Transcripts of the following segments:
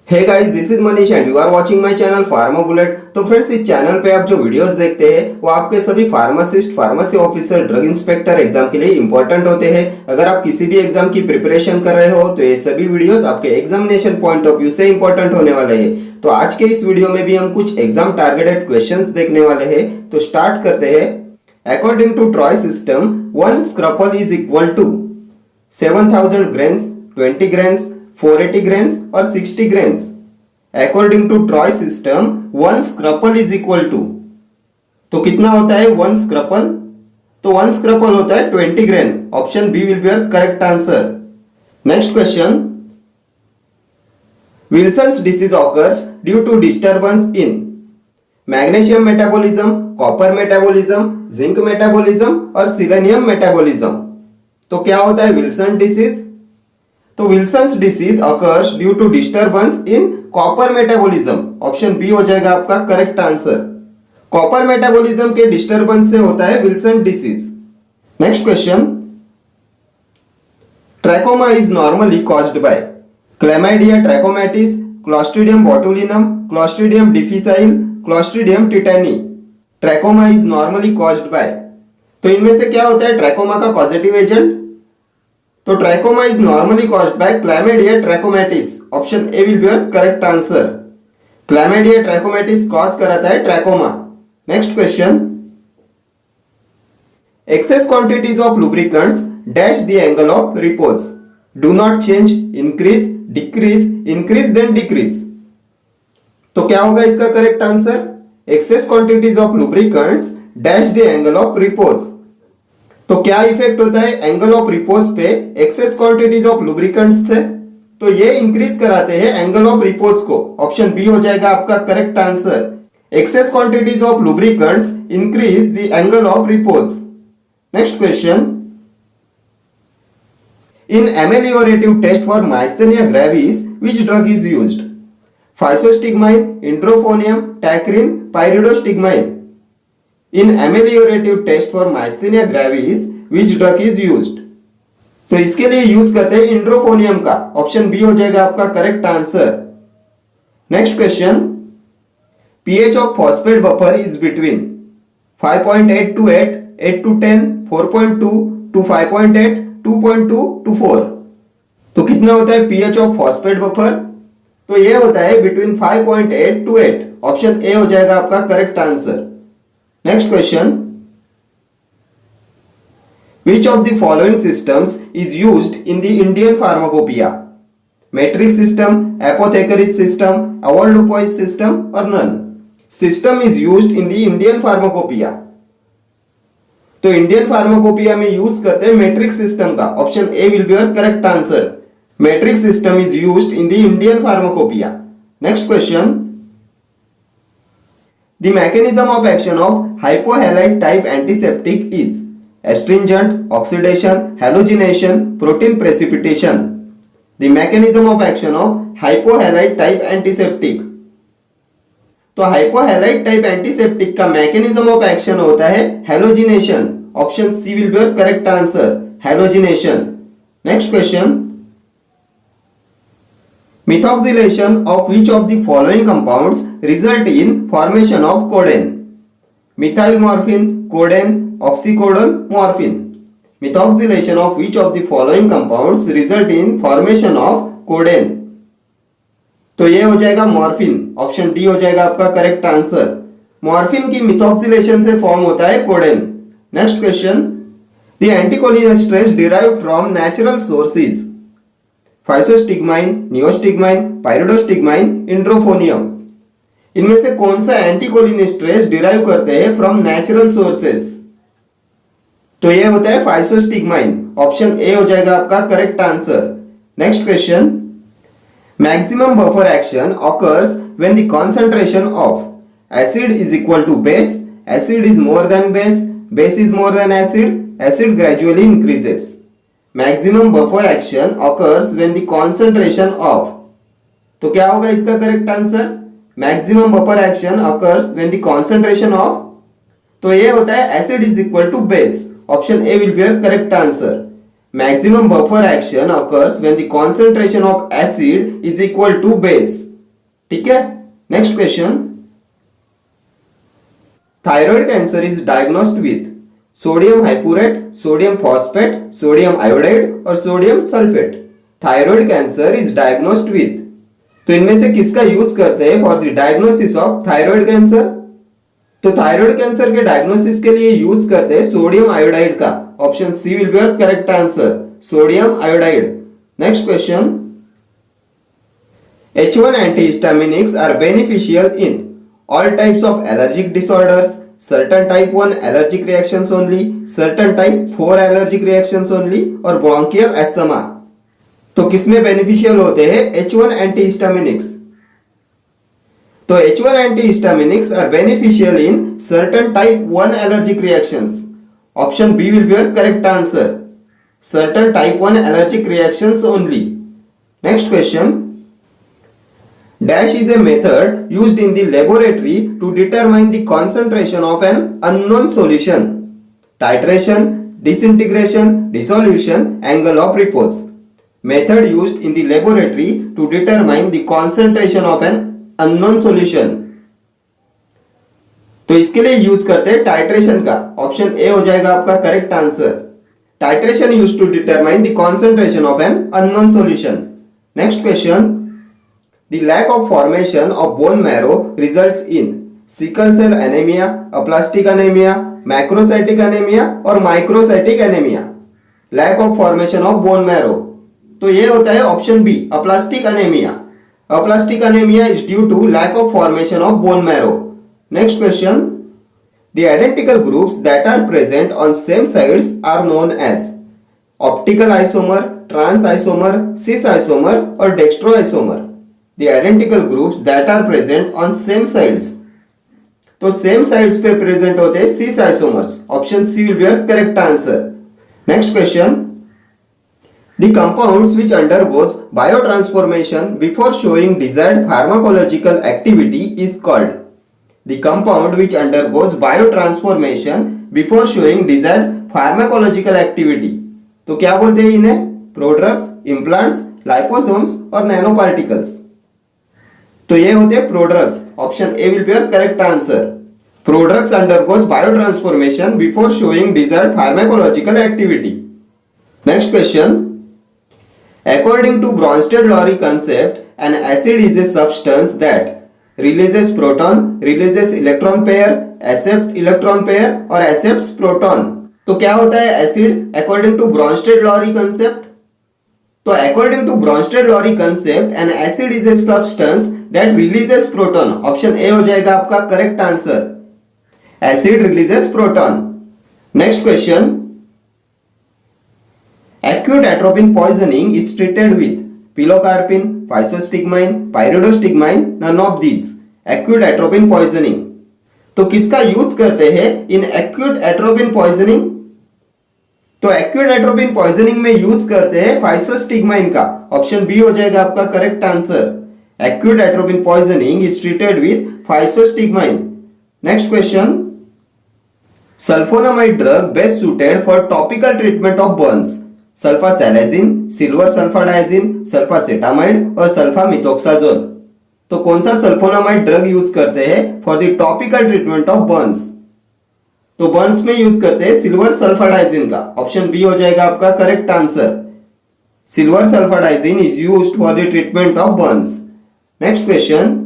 Hey guys, this is Manish and you are watching my channel pharma bullet. तो friends, इस channel पे आप जो वीडियोस देखते हैं वो आपके सभी pharmacist, pharmacy officer, drug inspector exam के लिए इंपॉर्टेंट होते हैं। अगर आप किसी भी एग्जाम की प्रिपरेशन कर रहे हो तो ये सभी वीडियोस आपके एग्जामिनेशन पॉइंट ऑफ व्यू से इंपॉर्टेंट होने वाले हैं। तो आज के इस वीडियो में भी हम कुछ एग्जाम टारगेटेड क्वेश्चंस देखने वाले हैं। तो स्टार्ट करते हैं। According to troy system, 1 scruple is equal to 7000 grains, 20 grains, 480 grains और 60 grains. According to troy system, 1 scruple is equal to, तो कितना होता है 1 स्क्रपल? तो 1 स्क्रपल होता है 20 grain. Option B will be your correct answer. Next question, Wilson's disease occurs due to disturbance in magnesium metabolism, copper metabolism, zinc metabolism और selenium metabolism. तो क्या होता है विल्सन डिसीज? तो Wilson's disease occurs due to disturbance in copper metabolism. Option B हो जाएगा आपका correct answer. Copper metabolism के डिस्टर्बेंस से होता है Wilson disease. Next question, trachoma is normally caused by chlamydia trachomatis, clostridium botulinum, clostridium difficile, clostridium tetani. Trachoma is normally caused by, तो इनमें से क्या होता है ट्रैकोमा का पॉजिटिव एजेंट? तो trachoma is normally caused by chlamydia trachomatis. Option A will be your correct answer. Chlamydia trachomatis cause कराता है trachoma. Next question, excess quantities of lubricants dash the angle of repose, do not change, increase, decrease, increase then decrease। तो क्या होगा इसका correct answer? excess quantities of lubricants dash the angle of repose। तो क्या effect होता है angle of repose पे excess quantities of lubricants से? तो ये इंक्रीज कराते हैं एंगल ऑफ रिपोज को। ऑप्शन बी हो जाएगा आपका correct answer. Excess quantities of lubricants increase the angle of repose. Next question, in ameliorative test for myasthenia gravis which drug is used? Physostigmine, edrophonium, tacrine, pyridostigmine. In ameliorative test for myasthenia gravis, which drug is used? तो इसके लिए use करते हैं इंड्रोफोनियम का। Option B हो जाएगा आपका correct answer. Next question, pH of phosphate buffer is between 5.8 to 8, 8 to 10, 4.2 to 5.8, 2.2 to 4। तो कितना होता है pH ऑफ फॉस्फेट बफर? तो ये होता है बिटवीन 5.8 to 8। ऑप्शन ए हो जाएगा आपका correct answer. Next question, which of the following systems is used in the Indian pharmacopoeia? Metric system, apothecary system, Avol-Dupuis system or none? System is used in the Indian pharmacopoeia। तो Indian pharmacopoeia में use करते हैं metric system का। Option A will be your correct answer. Metric system is used in the Indian pharmacopoeia. Next question, the mechanism of action of hypohalite type antiseptic is astringent, oxidation, halogenation, protein precipitation। the mechanism of action of hypohalite type antiseptic, तो hypohalite type antiseptic का mechanism of action होता है halogenation। Option C will be your correct answer, halogenation। Next question, methoxylation of which of the following compounds result in formation of codeine? Methyl morphine, codeine, oxycodone, morphine। methoxylation of which of the following compounds result in formation of codeine? तो ये हो जाएगा morphine. Option D हो जाएगा आपका correct answer. Morphine की मिथॉक्सिलेशन से form होता है codeine. Next question, the anticholinesterase derived from natural sources? Physostigmine, neostigmine, pyridostigmine, edrophonium. इनमें से कौन सा एंटीकोलिनेस्ट्रेज डिराइव करते हैं फ्रॉम नेचुरल सोर्सेस? तो ये होता है फाइसोस्टिग्माइन। ऑप्शन ए हो जाएगा आपका correct answer. Next question, maximum buffer action occurs when the concentration of acid is equal to base, acid is more than base, base is more than acid, acid gradually increases. Maximum buffer action occurs when the concentration of, तो क्या होगा इसका correct answer? Maximum buffer action occurs when the concentration of, तो ये होता है acid is equal to base. Option A will be your correct answer. Maximum buffer action occurs when the concentration of acid is equal to base. ठीक है। Next question, thyroid cancer is diagnosed with sodium hippurate, sodium phosphate, sodium iodide और sodium sulphate. Thyroid cancer is diagnosed with, तो इनमें से किसका use करते हैं for the diagnosis of thyroid cancer? तो थायराइड कैंसर के डायग्नोसिस के लिए यूज करते हैं सोडियम आयोडाइड का। Option C will be your correct answer, sodium iodide. Next question, H1 antihistaminics are beneficial in all types of allergic disorders, certain type 1 allergic reactions only, certain type 4 allergic reactions only और bronchial asthma। तो किसमें beneficial होते हैं H1 antihistaminics? तो H1 antihistaminics are beneficial in certain type 1 allergic reactions. Option B will be your correct answer, certain type 1 allergic reactions only. Next question, dash is a method used in the laboratory to determine the concentration of an unknown solution. Titration, disintegration, dissolution, angle of repose. Method used in the laboratory to determine the concentration of an unknown solution. तो इसके लिए use करते हैं titration का। Option ए हो जाएगा आपका correct answer. Titration use to determine the concentration of an unknown solution. Next question, the lack of formation of bone marrow results in sickle cell anemia, aplastic anemia, macrocytic anemia और microcytic anemia। lack of formation of bone marrow, तो ये होता है option B, aplastic anemia। aplastic anemia is due to lack of formation of bone marrow। next question, the identical groups that are present on same sides are known as optical isomer, trans isomer, cis isomer और dextro isomer। The identical groups that are present on same sides, तो same sides पे present होते हैं cis isomers। Option C will be your correct answer. Next question, the compounds which undergoes biotransformation before showing desired pharmacological activity is called, the compound which undergoes biotransformation before showing desired pharmacological activity, तो क्या बोलते हैं इन्हें? Prodrugs, implants, liposomes और nanoparticles. तो ये होते हैं prodrugs. Option A will be your correct answer. Prodrugs undergoes biotransformation before showing desired pharmacological activity. Next question, according to Bronsted Lowry concept, an acid is a substance that releases proton, releases electron pair, accept electron pair और accepts proton. तो क्या होता है acid according to Bronsted Lowry concept? तो according to Bronsted Lowry concept, an acid is a substance that releases proton. Option A हो जाएगा आपका correct answer, acid releases proton. Next question, acute atropine poisoning is treated with pilocarpine, physostigmine, pyridostigmine, none of these। acute atropine poisoning, तो किसका use करते हैं in acute atropine poisoning? तो acute atropine poisoning में use करते हैं physostigmine का। Option B हो जाएगा आपका correct answer, acute atropine poisoning is treated with physostigmine. Next question, sulphonamide drug best suited for topical treatment of burns, sulfasalazine, silver sulfadiazine, sulfacetamide और sulfamethoxazole. तो कौन सा सल्फोनामाइड ड्रग यूज करते हैं for the topical treatment of Burns? तो Burns में use करते हैं सिल्वर सल्फाडाइजिन का। ऑप्शन बी हो जाएगा आपका correct answer, silver sulfadiazine is used for the treatment of burns. Next question,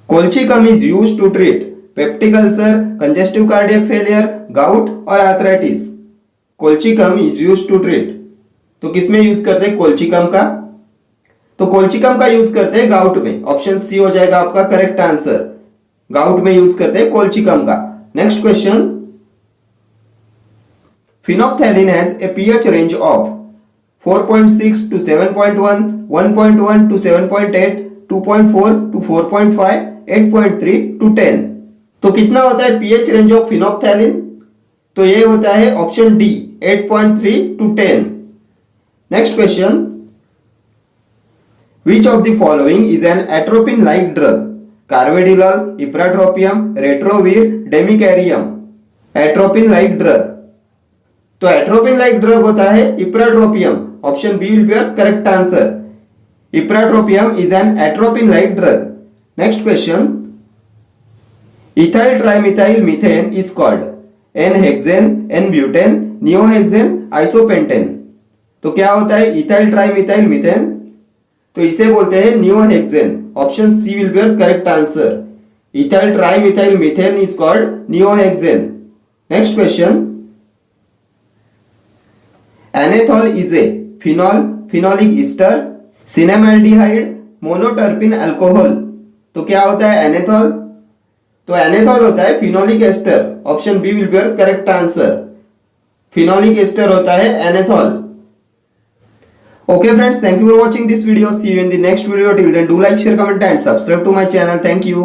colchicum is used to treat peptic ulcer, congestive cardiac failure, gout और arthritis. Colchicum is used to treat, तो किसमें use करते हैं colchicum का? तो colchicum का use करते हैं गाउट में। ऑप्शन सी हो जाएगा आपका करेक्ट आंसर, गाउट में यूज करते हैं कोल्चिकम का। Next question, phenolphthalein has a pH range of 4.6 to 7.1, 1.1 to 7.8, 2.4 to 4.5, 8.3 to 10। तो कितना होता है पीएच रेंज ऑफ फिनोप्थैलिन? तो ये होता है option D 8.3 to 10। Next question, which of the following is an atropine like drug? Carvedilol, ipratropium, Retrovir, demecarium. Atropine like drug, तो atropine like drug होता है ipratropium. Option B will be your correct answer, Ipratropium is an atropine-like drug. Next question. Ethyl trimethyl methane is called N-hexane, N-butane, neohexane, isopentane. तो क्या होता है ethyl trimethyl methane? तो इसे बोलते हैं neohexane. Option C will be your correct answer. Ethyl trimethyl methane is called neohexane. Next question. Anethole is a phenol, phenolic ester, cinnamaldehyde, monoterpene alcohol. तो क्या होता है एनेथॉल? तो एनेथॉल होता है phenolic ester. Option B will be your correct answer. Phenolic ester होता है एनेथॉल. Okay friends, thank you for watching this video. See you in the next video. Till then, do like, share, comment and subscribe to my channel. Thank you.